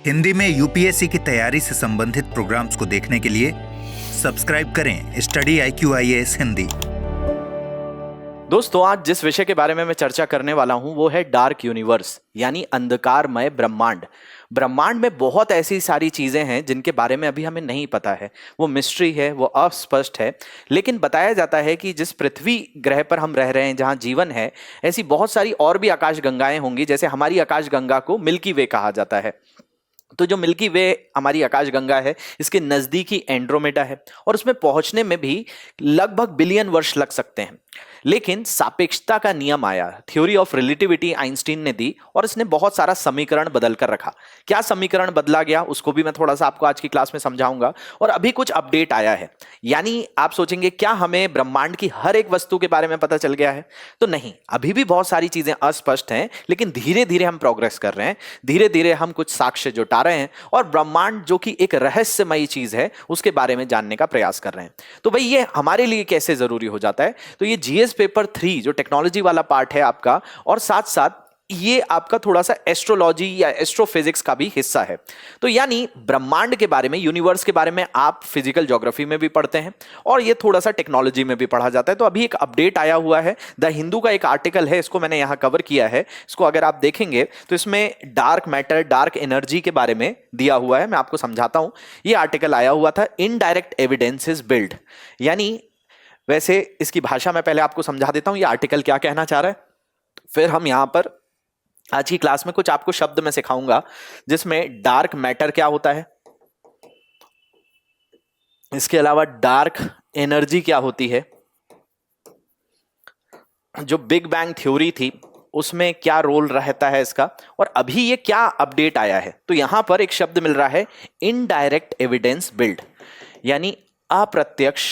हिंदी में यूपीएससी की तैयारी से संबंधित प्रोग्राम्स को देखने के लिए सब्सक्राइब करें स्टडी IQIAS हिंदी। दोस्तों, आज जिस विषय के बारे में मैं चर्चा करने वाला हूं वो है डार्क यूनिवर्स, यानी अंधकारमय ब्रह्मांड। ब्रह्मांड में बहुत ऐसी सारी चीजें हैं जिनके बारे में अभी हमें नहीं पता है, वो मिस्ट्री है, वो अस्पष्ट है। लेकिन बताया जाता है कि जिस पृथ्वी ग्रह पर हम रह रहे हैं, जहां जीवन है, ऐसी बहुत सारी और भी आकाश गंगाएं होंगी। जैसे हमारी आकाश गंगा को मिल्की वे कहा जाता है, तो जो मिल्की वे हमारी आकाश गंगा है, इसके नजदीकी एंड्रोमेडा है और उसमें पहुंचने में भी लगभग बिलियन वर्ष लग सकते हैं। लेकिन सापेक्षता का नियम आया, थ्योरी ऑफ रिलेटिविटी आइंस्टीन ने दी और इसने बहुत सारा समीकरण बदल कर रखा। क्या समीकरण बदला गया उसको भी मैं थोड़ा सा आपको आज की क्लास में समझाऊंगा। और अभी कुछ अपडेट आया है, यानी आप सोचेंगे क्या हमें ब्रह्मांड की हर एक वस्तु के बारे में पता चल गया है? तो नहीं, अभी भी बहुत सारी चीजें अस्पष्ट हैं, लेकिन धीरे धीरे हम प्रोग्रेस कर रहे हैं, धीरे धीरे हम कुछ साक्ष्य जुटा रहे हैं और ब्रह्मांड जो कि एक रहस्यमयी चीज है उसके बारे में जानने का प्रयास कर रहे हैं। तो भाई ये हमारे लिए कैसे जरूरी हो जाता है? तो ये जीएस पेपर 3 जो टेक्नोलॉजी वाला पार्ट है आपका, और साथ साथ ये आपका थोड़ा सा एस्ट्रोलॉजी या एस्ट्रोफिजिक्स का भी हिस्सा है। तो यानी ब्रह्मांड के बारे में, यूनिवर्स के बारे में आप फिजिकल ज्योग्राफी में भी पढ़ते हैं और ये थोड़ा सा टेक्नोलॉजी में भी पढ़ा जाता है। तो अभी एक अपडेट आया हुआ है, द हिंदू का एक आर्टिकल है, इसको मैंने यहां कवर किया है। इसको अगर आप देखेंगे तो इसमें डार्क मैटर, डार्क एनर्जी के बारे में दिया हुआ है। मैं आपको समझाता हूं। ये आर्टिकल आया हुआ था, इनडायरेक्ट एविडेंसेस बिल्ड, यानी वैसे इसकी भाषा मैं पहले आपको समझा देता हूं ये आर्टिकल क्या कहना चाह रहा है, फिर हम यहां पर आज की क्लास में कुछ आपको शब्द मैं सिखाऊंगा जिसमें डार्क मैटर क्या होता है, इसके अलावा डार्क एनर्जी क्या होती है, जो बिग बैंग थ्योरी थी उसमें क्या रोल रहता है इसका, और अभी ये क्या अपडेट आया है। तो यहां पर एक शब्द मिल रहा है, इनडायरेक्ट एविडेंस बिल्ड, यानी अप्रत्यक्ष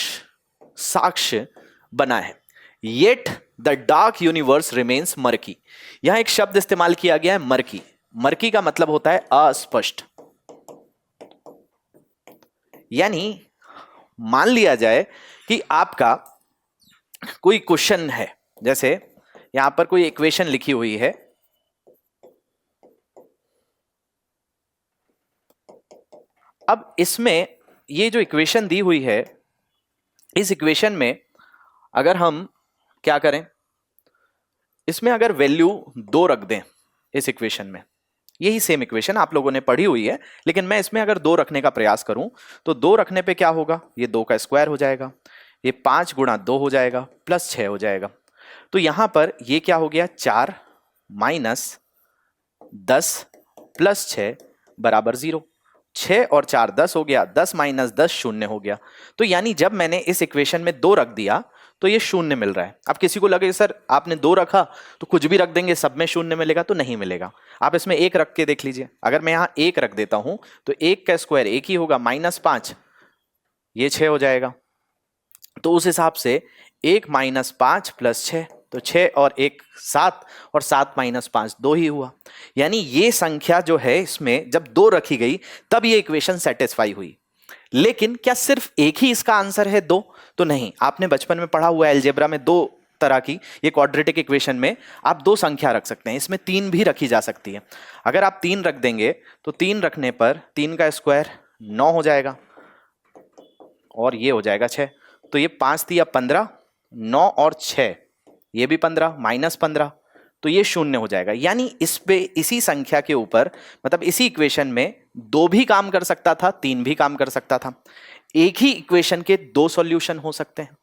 साक्ष्य बना है। Yet the dark universe remains murky. यहां एक शब्द इस्तेमाल किया गया है, मर्की। मर्की का मतलब होता है अस्पष्ट, यानी मान लिया जाए कि आपका कोई क्वेश्चन है, जैसे यहां पर कोई इक्वेशन लिखी हुई है, अब इसमें ये जो इक्वेशन दी हुई है, इस इक्वेशन में अगर हम क्या करें, इसमें अगर वैल्यू 2 रख दें इस इक्वेशन में, यही सेम इक्वेशन आप लोगों ने पढ़ी हुई है, लेकिन मैं इसमें अगर 2 रखने का प्रयास करूं तो 2 रखने पे क्या होगा, ये 2 का स्क्वायर हो जाएगा, ये 5 गुणा 2 हो जाएगा, प्लस 6 हो जाएगा। तो यहां पर ये क्या हो गया, 4 माइनस 10 प्लस 6 बराबर 0। 6 और 4 10 हो गया, 10 माइनस 10 शून्य हो गया। तो यानी जब मैंने इस इक्वेशन में 2 रख दिया तो ये शून्य मिल रहा है। अब किसी को लगे सर आपने 2 रखा तो कुछ भी रख देंगे सब में शून्य मिलेगा, तो नहीं मिलेगा। आप इसमें 1 रख के देख लीजिए। अगर मैं यहां 1 रख देता हूं तो 1 का स्क्वायर 1 ही होगा, माइनस 5 ये 6 हो जाएगा। तो उस हिसाब से 1 माइनस 5 प्लस 6, तो 6 और 1 7, और 7 माइनस 5 2 ही हुआ। यानी ये संख्या जो है इसमें जब 2 रखी गई तब ये इक्वेशन सेटिस्फाई हुई। लेकिन क्या सिर्फ एक ही इसका आंसर है 2? तो नहीं, आपने बचपन में पढ़ा हुआ है अलजेब्रा में 2 तरह की, ये क्वाड्रेटिक इक्वेशन में आप 2 संख्या रख सकते हैं, इसमें 3 भी रखी जा सकती है। अगर आप 3 रख देंगे तो 3 रखने पर 3 का स्क्वायर 9 हो जाएगा और ये हो जाएगा 6। तो ये 5 दिया 15, 9 और 6 ये भी 15, माइनस 15, तो ये शून्य हो जाएगा। यानी इस पे, इसी संख्या के ऊपर, मतलब इसी इक्वेशन में 2 भी काम कर सकता था, 3 भी काम कर सकता था। एक ही इक्वेशन के 2 सॉल्यूशन हो सकते हैं।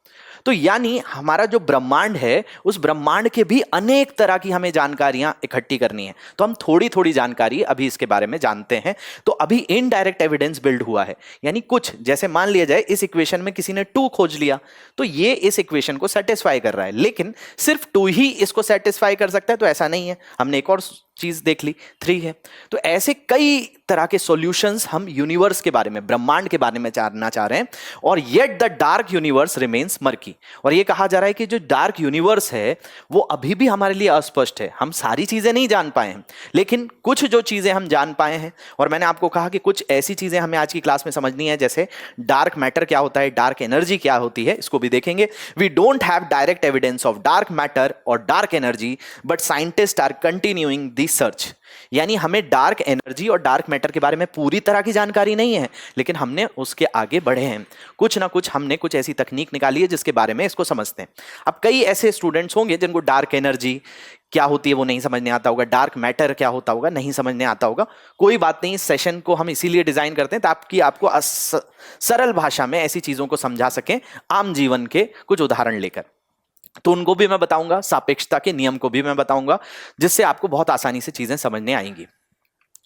तो यानी हमारा जो ब्रह्मांड है, उस ब्रह्मांड के भी अनेक तरह की हमें जानकारियां इकट्ठी करनी है। तो हम थोड़ी थोड़ी जानकारी अभी इसके बारे में जानते हैं। तो अभी इनडायरेक्ट एविडेंस बिल्ड हुआ है, यानी कुछ, जैसे मान लिया जाए इस इक्वेशन में किसी ने 2 खोज लिया तो ये इस इक्वेशन को सेटिस्फाई कर रहा है, लेकिन सिर्फ 2 ही इसको सेटिस्फाई कर सकता है, तो ऐसा नहीं है। हमने एक और चीज देख ली, 3 है। तो ऐसे कई तरह के सॉल्यूशंस हम यूनिवर्स के बारे में, ब्रह्मांड के बारे में जानना चाह रहे हैं। और yet the dark universe remains murky, की। और ये कहा जा रहा है कि जो डार्क यूनिवर्स है वो अभी भी हमारे लिए अस्पष्ट है, हम सारी चीजें नहीं जान पाए हैं, लेकिन कुछ जो चीजें हम जान पाए हैं। और मैंने आपको कहा कि कुछ ऐसी चीजें हमें आज की क्लास में समझनी है, जैसे डार्क मैटर क्या होता है, डार्क एनर्जी क्या होती है, इसको भी देखेंगे। We don't have direct evidence of dark matter और dark energy, but scientist are continuing the search. यानी हमें डार्क एनर्जी और डार्क मैटर के बारे में पूरी तरह की जानकारी नहीं है, लेकिन हमने उसके आगे बढ़े हैं, कुछ ना कुछ हमने कुछ ऐसी तकनीक निकाली है जिसके बारे में इसको समझते हैं। अब कई ऐसे स्टूडेंट्स होंगे जिनको डार्क एनर्जी क्या होती है वो नहीं समझने आता होगा, डार्क मैटर क्या होता होगा नहीं समझने आता होगा। कोई बात नहीं, इस सेशन को हम इसीलिए डिजाइन करते हैं ताकि आपको सरल भाषा में ऐसी चीजों को समझा सकें, आम जीवन के कुछ उदाहरण लेकर। तो उनको भी मैं बताऊंगा, सापेक्षता के नियम को भी मैं बताऊंगा, जिससे आपको बहुत आसानी से चीजें समझने आएंगी।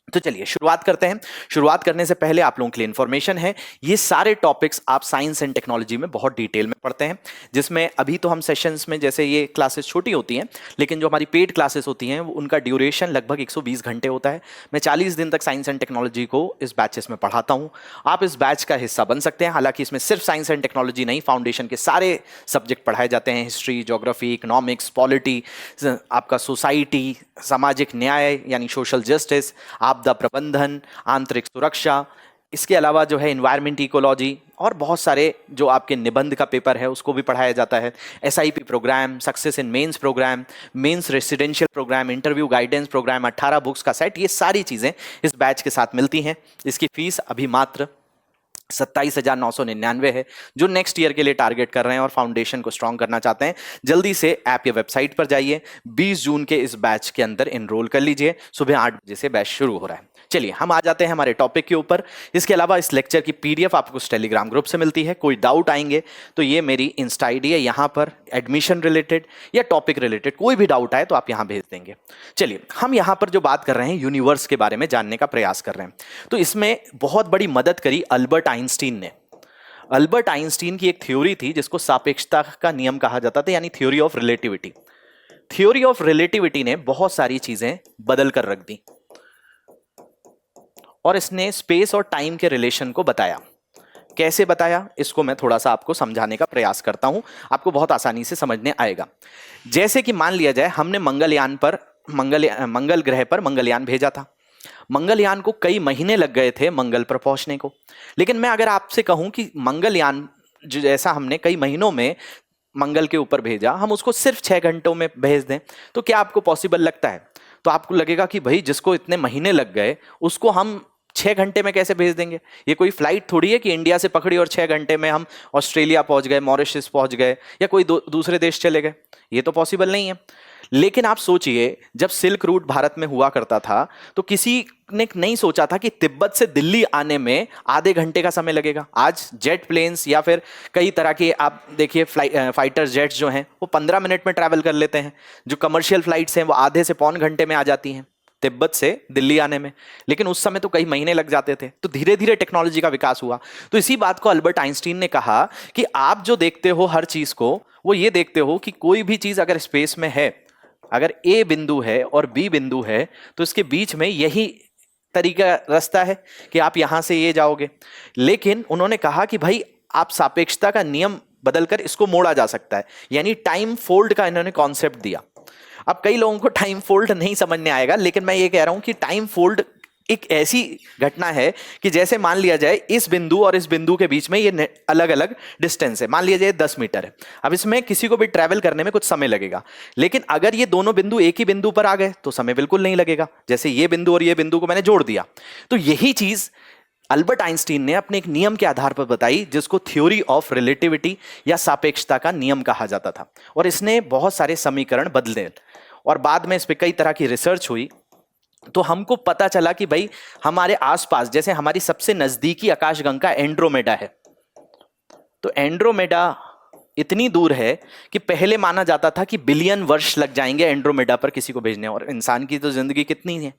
तो चलिए शुरुआत करते हैं। शुरुआत करने से पहले आप लोगों के लिए इंफॉर्मेशन है, ये सारे टॉपिक्स आप साइंस एंड टेक्नोलॉजी में बहुत डिटेल में पढ़ते हैं, जिसमें अभी तो हम सेशंस में जैसे ये क्लासेस छोटी होती हैं, लेकिन जो हमारी पेड क्लासेस होती हैं उनका ड्यूरेशन लगभग 120 घंटे होता है। मैं 40 दिन तक साइंस एंड टेक्नोलॉजी को इस बैचेस में पढ़ाता हूँ। आप इस बैच का हिस्सा बन सकते हैं। हालांकि इसमें सिर्फ साइंस एंड टेक्नोलॉजी नहीं, फाउंडेशन के सारे सब्जेक्ट पढ़ाए जाते हैं, हिस्ट्री, ज्योग्राफी, इकोनॉमिक्स, पॉलिटी, आपका सोसाइटी, सामाजिक न्याय यानी सोशल जस्टिस, आपदा प्रबंधन, आंतरिक सुरक्षा, इसके अलावा जो है एनवायरमेंट इकोलॉजी और बहुत सारे जो आपके निबंध का पेपर है उसको भी पढ़ाया जाता है। SIP programme, success in mains programme, mains residential programme, interview guidance programme, 18 books का सेट, ये सारी चीज़ें इस बैच के साथ मिलती हैं। इसकी फीस अभी मात्र 27,999 है। जो नेक्स्ट ईयर के लिए टारगेट कर रहे हैं और फाउंडेशन को स्ट्रॉन्ग करना चाहते हैं, जल्दी से ऐप या वेबसाइट पर जाइए, 20 जून के इस बैच के अंदर एनरोल कर लीजिए। सुबह 8 बजे से बैच शुरू हो रहा है। चलिए हम आ जाते हैं हमारे टॉपिक के ऊपर। इसके अलावा इस लेक्चर की पीडीएफ आपको उस टेलीग्राम ग्रुप से मिलती है। कोई डाउट आएंगे तो ये मेरी इंस्टा आईडी है, यहाँ पर एडमिशन रिलेटेड या टॉपिक रिलेटेड कोई भी डाउट आए तो आप यहाँ भेज देंगे। चलिए हम यहाँ पर जो बात कर रहे हैं यूनिवर्स के बारे में जानने का प्रयास कर रहे हैं, तो इसमें बहुत बड़ी मदद करी अल्बर्ट आइंस्टीन ने। अल्बर्ट आइंस्टीन की एक थ्योरी थी जिसको सापेक्षता का नियम कहा जाता था, यानी theory of relativity. Theory of relativity ने बहुत सारी चीजें बदल कर रख दी और इसने स्पेस और टाइम के रिलेशन को बताया। कैसे बताया इसको मैं थोड़ा सा आपको समझाने का प्रयास करता हूं, आपको बहुत आसानी से समझने आएगा। जैसे कि मान लिया जाए हमने मंगल ग्रह पर मंगलयान भेजा था। मंगलयान को कई महीने लग गए थे मंगल पर पहुंचने को, लेकिन मैं अगर आपसे कहूं कि मंगलयान जैसा हमने कई महीनों में मंगल के ऊपर भेजा, हम उसको सिर्फ 6 घंटों में भेज दें, तो क्या आपको पॉसिबल लगता है? तो आपको लगेगा कि भाई जिसको इतने महीने लग गए उसको हम 6 घंटे में कैसे भेज देंगे? ये कोई फ्लाइट थोड़ी है कि इंडिया से पकड़ी और 6 घंटे में हम ऑस्ट्रेलिया पहुंच गए, मॉरिशस पहुंच गए या कोई दूसरे देश चले गए। ये तो पॉसिबल नहीं है। लेकिन आप सोचिए, जब सिल्क रूट भारत में हुआ करता था तो किसी ने नहीं सोचा था कि तिब्बत से दिल्ली आने में आधे घंटे का समय लगेगा। आज जेट प्लेन्स या फिर कई तरह के आप देखिए फाइटर जेट्स जो हैं वो 15 मिनट में ट्रैवल कर लेते हैं। जो कमर्शियल फ्लाइट्स हैं वो आधे से पौन घंटे में आ जाती हैं तिब्बत से दिल्ली आने में, लेकिन उस समय तो कई महीने लग जाते थे। तो धीरे धीरे टेक्नोलॉजी का विकास हुआ। तो इसी बात को अल्बर्ट आइंस्टीन ने कहा कि आप जो देखते हो हर चीज को, वो ये देखते हो कि कोई भी चीज अगर स्पेस में है, अगर ए बिंदु है और बी बिंदु है, तो इसके बीच में यही तरीका रास्ता है कि आप यहां से ये जाओगे। लेकिन उन्होंने कहा कि भाई आप सापेक्षता का नियम बदलकर इसको मोड़ा जा सकता है, यानी टाइम फोल्ड का इन्होंने कॉन्सेप्ट दिया। अब कई लोगों को टाइम फोल्ड नहीं समझने आएगा, लेकिन मैं ये कह रहा हूं कि टाइम फोल्ड एक ऐसी घटना है कि जैसे मान लिया जाए इस बिंदु और इस बिंदु के बीच में ये अलग अलग डिस्टेंस है, मान लिया जाए 10 मीटर है। अब इसमें किसी को भी ट्रैवल करने में कुछ समय लगेगा, लेकिन अगर ये दोनों बिंदु एक ही बिंदु पर आ गए तो समय बिल्कुल नहीं लगेगा। जैसे ये बिंदु और ये बिंदु को मैंने जोड़ दिया, तो यही चीज अल्बर्ट आइंस्टीन ने अपने एक नियम के आधार पर बताई, जिसको थ्योरी ऑफ रिलेटिविटी या सापेक्षता का नियम कहा जाता था। और इसने बहुत सारे समीकरण बदले और बाद में इस पर कई तरह की रिसर्च हुई, तो हमको पता चला कि भाई हमारे आसपास, जैसे हमारी सबसे नजदीकी आकाशगंगा एंड्रोमेडा है, तो एंड्रोमेडा इतनी दूर है कि पहले माना जाता था कि बिलियन वर्ष लग जाएंगे एंड्रोमेडा पर किसी को भेजने। और इंसान की तो जिंदगी कितनी है,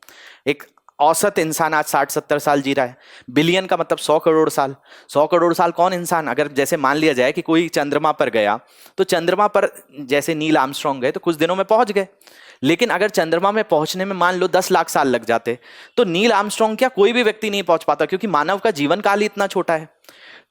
एक औसत इंसान आज 60-70 साल जी रहा है। बिलियन का मतलब 100 करोड़ साल। 100 करोड़ साल कौन इंसान, अगर जैसे मान लिया जाए कि कोई चंद्रमा पर गया, तो चंद्रमा पर जैसे नील आर्मस्ट्रॉन्ग गए तो कुछ दिनों में पहुंच गए, लेकिन अगर चंद्रमा में पहुंचने में मान लो 10 लाख साल लग जाते तो नील आर्मस्ट्रॉन्ग क्या कोई भी व्यक्ति नहीं पहुंच पाता, क्योंकि मानव का जीवन काल ही इतना छोटा है।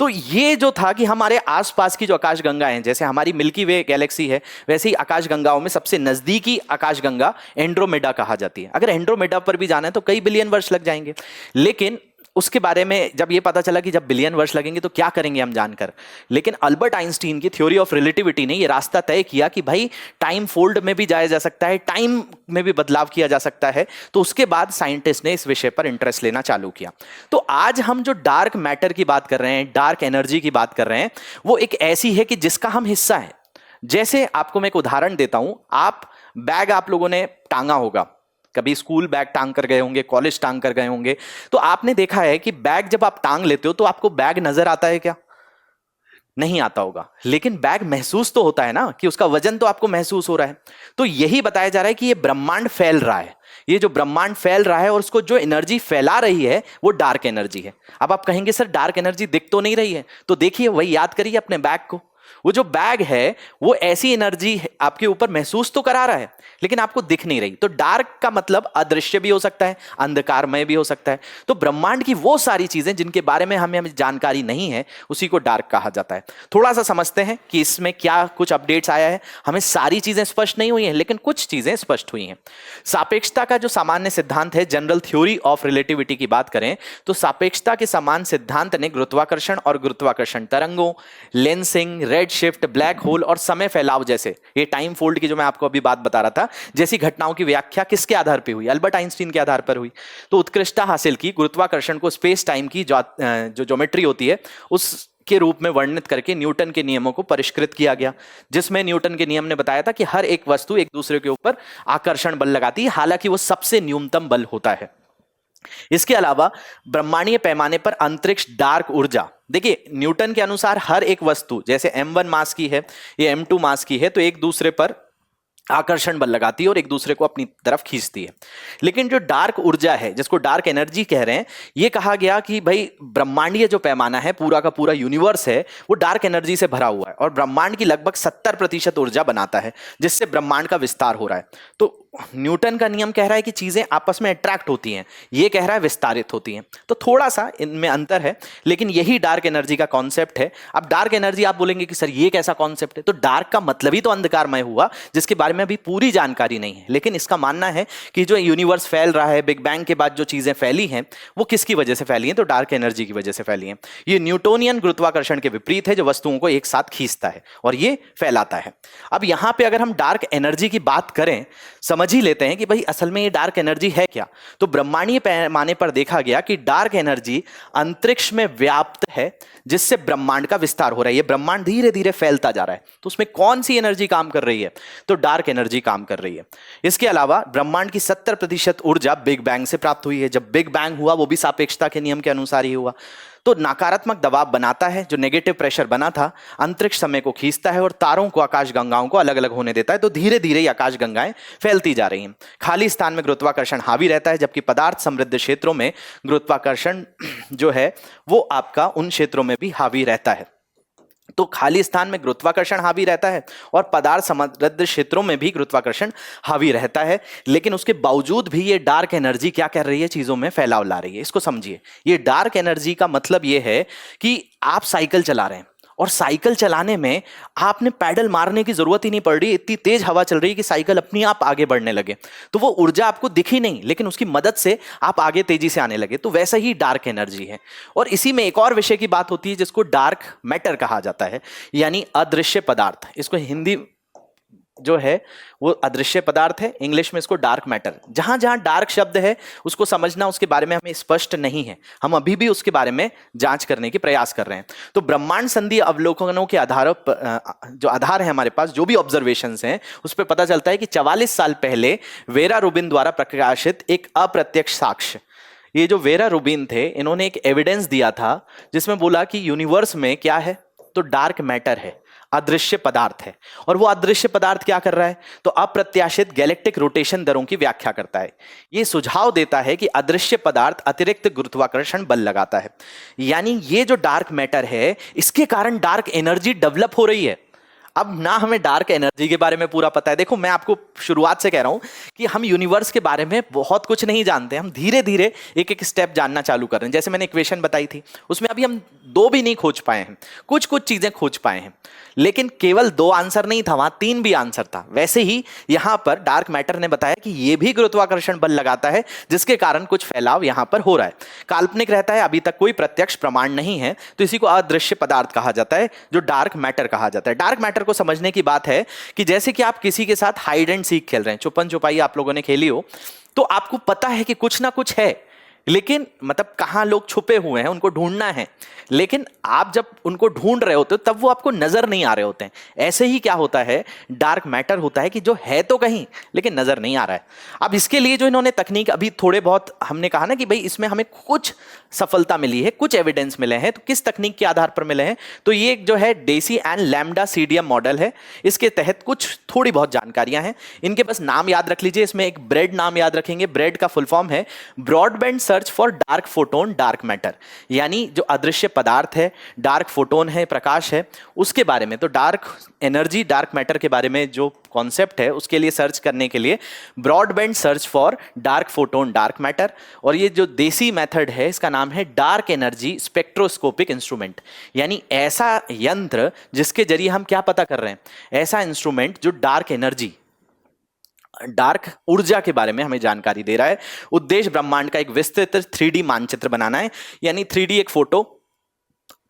तो ये जो था कि हमारे आसपास की जो आकाशगंगाएं हैं, जैसे हमारी मिल्की वे गैलेक्सी है, वैसे ही आकाशगंगाओं में सबसे नजदीकी आकाशगंगा एंड्रोमेडा कहा जाती है। अगर एंड्रोमेडा पर भी जाना है तो कई बिलियन वर्ष लग जाएंगे। लेकिन उसके बारे में जब ये पता चला कि जब बिलियन वर्ष लगेंगे तो क्या करेंगे हम जानकर, लेकिन अल्बर्ट आइंस्टीन की थ्योरी ऑफ रिलेटिविटी ने ये रास्ता तय किया कि भाई टाइम फोल्ड में भी जाया जा सकता है, टाइम में भी बदलाव किया जा सकता है। तो उसके बाद साइंटिस्ट ने इस विषय पर इंटरेस्ट लेना चालू किया। तो आज हम जो डार्क मैटर की बात कर रहे हैं, डार्क एनर्जी की बात कर रहे हैं, वो एक ऐसी है कि जिसका हम हिस्सा है। जैसे आपको मैं एक उदाहरण देता हूं, बैग आप लोगों ने टांगा होगा, कभी स्कूल बैग टांग कर गए होंगे, कॉलेज टांग कर गए होंगे, तो आपने देखा है कि बैग जब आप टांग लेते हो तो आपको बैग नजर आता है क्या? नहीं आता होगा, लेकिन बैग महसूस तो होता है ना, कि उसका वजन तो आपको महसूस हो रहा है। तो यही बताया जा रहा है कि ये ब्रह्मांड फैल रहा है, ये जो ब्रह्मांड फैल रहा है और उसको जो एनर्जी फैला रही है वो डार्क एनर्जी है। अब आप कहेंगे सर डार्क एनर्जी दिख तो नहीं रही है, तो देखिए वही याद करिए अपने बैग को। वो जो बैग है वो ऐसी एनर्जी आपके ऊपर महसूस तो करा रहा है लेकिन आपको दिख नहीं रही। तो डार्क का मतलब अदृश्य भी हो सकता है, अंधकारमय भी हो सकता है। तो ब्रह्मांड की वो सारी चीजें जिनके बारे में हमें जानकारी नहीं है उसी को डार्क कहा जाता है। थोड़ा सा समझते हैं कि इसमें क्या कुछ अपडेट्स आया है। हमें सारी चीजें स्पष्ट नहीं हुई हैं लेकिन कुछ चीजें स्पष्ट हुई हैं। सापेक्षता का जो सामान्य सिद्धांत है, जनरल थ्योरी ऑफ रिलेटिविटी की बात करें तो सापेक्षता के समान सिद्धांत ने गुरुत्वाकर्षण और गुरुत्वाकर्षण तरंगों, lensing, red shift, black hole और समय फैलाव जैसे, ये टाइम फोल्ड की जो मैं आपको अभी बात बता रहा था, जैसी घटनाओं की व्याख्या किसके आधार पर हुई? अल्बर्ट आइंस्टीन के आधार पर हुई। तो उत्कृष्टता हासिल की गुरुत्वाकर्षण को स्पेस टाइम की जो ज्योमेट्री होती है उस के रूप में वर्णित करके न्यूटन के नियमों को परिष्कृत किया गया, जिसमें न्यूटन के नियम ने बताया था कि हर एक वस्तु एक दूसरे के ऊपर आकर्षण बल लगाती है, हालांकि वो सबसे न्यूनतम बल होता है। इसके अलावा ब्रह्मांडीय पैमाने पर अंतरिक्ष डार्क ऊर्जा, देखिए न्यूटन के अनुसार हर एक वस्तु जैसे m1 मास की है, ये m2 मास की है, तो एक दूसरे पर आकर्षण बल लगाती है और एक दूसरे को अपनी तरफ खींचती है। लेकिन जो डार्क ऊर्जा है, जिसको डार्क एनर्जी कह रहे हैं, ये कहा गया कि भाई ब्रह्मांडीय जो पैमाना है, पूरा का पूरा यूनिवर्स है, वो डार्क एनर्जी से भरा हुआ है और ब्रह्मांड की लगभग 70% ऊर्जा बनाता है, जिससे ब्रह्मांड का विस्तार हो रहा है। तो न्यूटन का नियम कह रहा है कि चीजें आपस में अट्रैक्ट होती हैं, ये कह रहा है विस्तारित होती हैं। तो थोड़ा सा इनमें अंतर है, लेकिन यही डार्क एनर्जी का कॉन्सेप्ट है। अब डार्क एनर्जी आप बोलेंगे कि सर ये कैसा कॉन्सेप्ट है? तो डार्क का मतलब ही तो अंधकारमय हुआ, जिसके बारे में अभी पूरी जानकारी नहीं है। लेकिन इसका मानना है कि जो यूनिवर्स फैल रहा है, बिग बैंग के बाद जो चीजें फैली हैं वो किसकी वजह से फैली हैं? तो डार्क एनर्जी की वजह से फैली हैं। ये न्यूटोनियन गुरुत्वाकर्षण के विपरीत है, जो वस्तुओं को एक साथ खींचता है और ये फैलाता है। अब यहां पे अगर हम डार्क एनर्जी की बात करें, समझ ही लेते हैं कि भाई असल में ये डार्क एनर्जी है क्या। तो ब्रह्मांडीय पैमाने पर देखा गया कि डार्क एनर्जी अंतरिक्ष में व्याप्त है, जिससे ब्रह्मांड का विस्तार हो रहा है। ये ब्रह्मांड धीरे धीरे फैलता जा रहा है। तो उसमें कौन सी एनर्जी काम कर रही है? तो डार्क एनर्जी काम कर रही है। इसके अलावा ब्रह्मांड की 70% ऊर्जा बिग बैंग से प्राप्त हुई है। जब बिग बैंग हुआ वो भी सापेक्षता के नियम के अनुसार ही हुआ। तो नकारात्मक दबाव बनाता है, जो नेगेटिव प्रेशर बना था, अंतरिक्ष समय को खींचता है और तारों को, आकाशगंगाओं को अलग अलग होने देता है। तो धीरे धीरे ये आकाशगंगाएं फैलती जा रही हैं। खाली स्थान में गुरुत्वाकर्षण हावी रहता है, जबकि पदार्थ समृद्ध क्षेत्रों में गुरुत्वाकर्षण जो है वो आपका उन क्षेत्रों में भी हावी रहता है। तो खाली स्थान में गुरुत्वाकर्षण हावी रहता है और पदार्थ समृद्ध क्षेत्रों में भी गुरुत्वाकर्षण हावी रहता है। लेकिन उसके बावजूद भी ये डार्क एनर्जी क्या कर रही है? चीजों में फैलाव ला रही है। इसको समझिए। ये डार्क एनर्जी का मतलब ये है कि आप साइकिल चला रहे हैं और साइकिल चलाने में आपने पैडल मारने की जरूरत ही नहीं पड़ रही, इतनी तेज हवा चल रही है कि साइकिल अपने आप आगे बढ़ने लगे। तो वो ऊर्जा आपको दिखी नहीं, लेकिन उसकी मदद से आप आगे तेजी से आने लगे। तो वैसा ही डार्क एनर्जी है। और इसी में एक और विषय की बात होती है जिसको डार्क मैटर कहा जाता है, यानी अदृश्य पदार्थ। इसको हिंदी जो है वो अदृश्य पदार्थ है, इंग्लिश में इसको डार्क मैटर। जहां जहां डार्क शब्द है उसको समझना, उसके बारे में हमें स्पष्ट नहीं है, हम अभी भी उसके बारे में जांच करने की प्रयास कर रहे हैं। तो ब्रह्मांड संधि अवलोकनों के आधार जो आधार है हमारे पास, जो भी ऑब्जर्वेशंस हैं, उस पर पता चलता है कि 44 साल पहले वेरा रूबिन द्वारा प्रकाशित एक अप्रत्यक्ष साक्ष्य, ये जो वेरा रूबिन थे, इन्होंने एक एविडेंस दिया था जिसमें बोला कि यूनिवर्स में क्या है? तो डार्क मैटर है, अदृश्य पदार्थ है। और वो अदृश्य पदार्थ क्या कर रहा है? तो अप्रत्याशित गैलेक्टिक रोटेशन दरों की व्याख्या करता है। ये सुझाव देता है कि अदृश्य पदार्थ अतिरिक्त गुरुत्वाकर्षण बल लगाता है। यानी ये जो डार्क मैटर है, इसके कारण डार्क एनर्जी डेवलप हो रही है। अब ना हमें डार्क एनर्जी के बारे में पूरा पता है। देखो मैं आपको शुरुआत से कह रहा हूं कि हम यूनिवर्स के बारे में बहुत कुछ नहीं जानते, हम धीरे धीरे एक एक स्टेप जानना चालू कर रहे हैं। जैसे मैंने इक्वेशन बताई थी, उसमें अभी हम 2 भी नहीं खोज पाए हैं, कुछ कुछ चीजें खोज पाए हैं, लेकिन केवल 2 आंसर नहीं था, वहां 3 भी आंसर था। वैसे ही यहां पर डार्क मैटर ने बताया कि यह भी गुरुत्वाकर्षण बल लगाता है, जिसके कारण कुछ फैलाव यहां पर हो रहा है। काल्पनिक रहता है, अभी तक कोई प्रत्यक्ष प्रमाण नहीं है, तो इसी को अदृश्य पदार्थ कहा जाता है, जो डार्क मैटर कहा जाता है। डार्क मैटर को समझने की बात है कि जैसे कि आप किसी के साथ हाइड एंड सीक खेल रहे हैं, छुपन छुपाई आप लोगों ने खेली हो, तो आपको पता है कि कुछ ना कुछ है, लेकिन मतलब कहां लोग छुपे हुए हैं उनको ढूंढना है, लेकिन आप जब उनको ढूंढ रहे होते हो तब वो आपको नजर नहीं आ रहे होते हैं। ऐसे ही क्या होता है, डार्क मैटर होता है कि जो है तो कहीं लेकिन नजर नहीं आ रहा है। अब इसके लिए जो इन्होंने तकनीक अभी थोड़े बहुत हमने कहा ना कि भाई इसमें हमें कुछ सफलता मिली है, कुछ एविडेंस मिले हैं, तो किस तकनीक के आधार पर मिले हैं, तो ये जो है DESI and lambda CDM model है। इसके तहत कुछ थोड़ी बहुत जानकारियां हैं, इनके बस नाम याद रख लीजिए। इसमें एक ब्रेड नाम याद रखेंगे, ब्रेड का फुल फॉर्म है broadband search for dark photon dark matter, यानी जो अदृश्य पदार्थ है, डार्क फोटोन है, प्रकाश है, उसके बारे में, तो डार्क एनर्जी डार्क मैटर के बारे में जो कॉन्सेप्ट है उसके लिए सर्च करने के लिए broadband search for dark photon dark matter. और ये जो देसी मेथड है इसका नाम है डार्क एनर्जी स्पेक्ट्रोस्कोपिक इंस्ट्रूमेंट, यानी ऐसा यंत्र जिसके जरिए हम क्या पता कर रहे हैं, ऐसा इंस्ट्रूमेंट जो डार्क एनर्जी डार्क ऊर्जा के बारे में हमें जानकारी दे रहा है। उद्देश्य ब्रह्मांड का एक विस्तृत 3D मानचित्र बनाना है, यानी 3D एक फोटो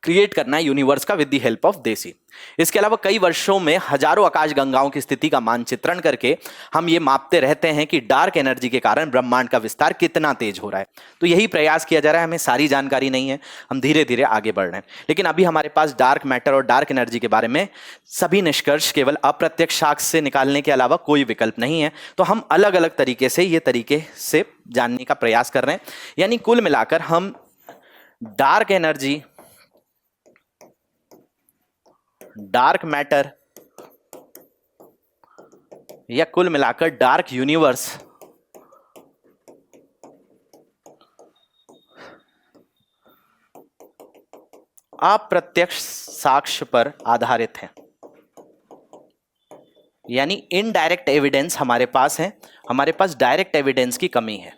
क्रिएट करना है यूनिवर्स का विद द हेल्प ऑफ देसी। इसके अलावा कई वर्षों में हजारों आकाश गंगाओं की स्थिति का मानचित्रण करके हम ये मापते रहते हैं कि डार्क एनर्जी के कारण ब्रह्मांड का विस्तार कितना तेज हो रहा है। तो यही प्रयास किया जा रहा है, हमें सारी जानकारी नहीं है, हम धीरे धीरे आगे बढ़ रहे हैं, लेकिन अभी हमारे पास डार्क मैटर और डार्क एनर्जी के बारे में सभी निष्कर्ष केवल अप्रत्यक्ष साक्ष्य से निकालने के अलावा कोई विकल्प नहीं है। तो हम अलग अलग तरीके से ये तरीके से जानने का प्रयास कर रहे हैं, यानी कुल मिलाकर हम डार्क एनर्जी, डार्क मैटर या कुल मिलाकर डार्क यूनिवर्स अप्रत्यक्ष साक्ष्य पर आधारित है, यानी इनडायरेक्ट एविडेंस हमारे पास है, हमारे पास डायरेक्ट एविडेंस की कमी है।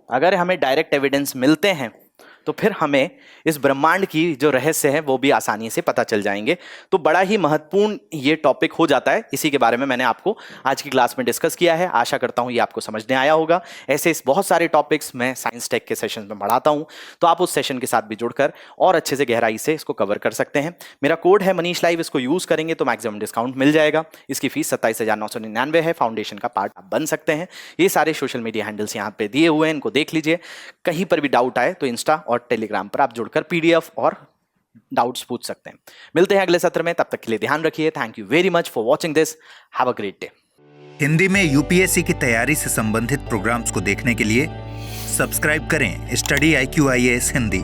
अगर हमें डायरेक्ट एविडेंस मिलते हैं तो फिर हमें इस ब्रह्मांड की जो रहस्य है वो भी आसानी से पता चल जाएंगे। तो बड़ा ही महत्वपूर्ण ये टॉपिक हो जाता है, इसी के बारे में मैंने आपको आज की क्लास में डिस्कस किया है। आशा करता हूँ ये आपको समझने आया होगा। ऐसे इस बहुत सारे टॉपिक्स मैं साइंस टेक के सेशन में पढ़ाता हूँ, तो आप उस सेशन के साथ भी जुड़कर और अच्छे से गहराई से इसको कवर कर सकते हैं। मेरा कोड है मनीष लाइव, इसको यूज करेंगे तो मैक्सिमम डिस्काउंट मिल जाएगा। इसकी फीस 27,999 है, फाउंडेशन का पार्ट आप बन सकते हैं। ये सारे सोशल मीडिया हैंडल्स यहाँ पे दिए हुए हैं, इनको देख लीजिए। कहीं पर भी डाउट आए तो इंस्टा और टेलीग्राम पर आप जुड़कर पीडीएफ और डाउट्स पूछ सकते हैं। मिलते हैं अगले सत्र में, तब तक के लिए ध्यान रखिए। Thank you very much for watching this, have a great day. Hindi में यूपीएससी की तैयारी से संबंधित प्रोग्राम्स को देखने के लिए सब्सक्राइब करें स्टडी IQ IAS हिंदी।